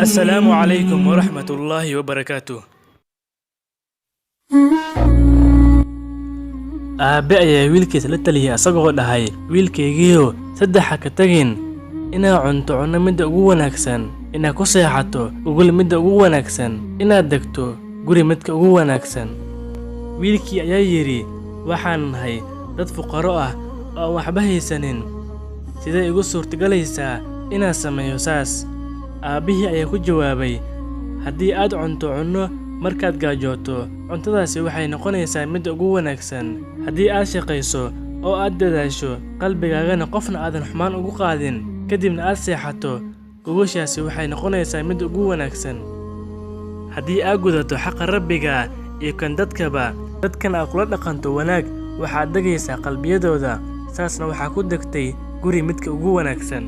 السلام عليكم ورحمة الله وبركاته. Aabe ayaa wiilkiisa la taliyay asagoo dhahay, wiilkaygiiyo saddex ka tagin inaad cunto cunno midda ugu wanaagsan, inaad ku seexato gogol midda ugu wanaagsan, inaad degto guri midka ugu wanaagsan. Wiilkii ayaa yidhi, waxaan nahay dad fuqaro ah oo aan waxba haysanin, sidee igu suurtagalaysaa inaan sameeyo saas? Aabihii ayaa ku jawaabay, haddii aad cunto cunno markaad gaajooto, cuntadaasi waxay noqonaysaa midda ugu wanaagsan. Haddii aad shaqayso oo aad dadaasho, qalbigaagana qofna aadan xumaan ugu qaadin, kadibna aad seexato, gogoshaasi waxay noqonaysaa midda ugu wanaagsan. Haddii aad gudato xaqa Rabbiga iyo kan dadkaba, dadkan aad kula dhaqanto wanaag, waxaad degaysaa qalbiyadooda, saasna waxaa ku degtay guri midka ugu wanaagsan.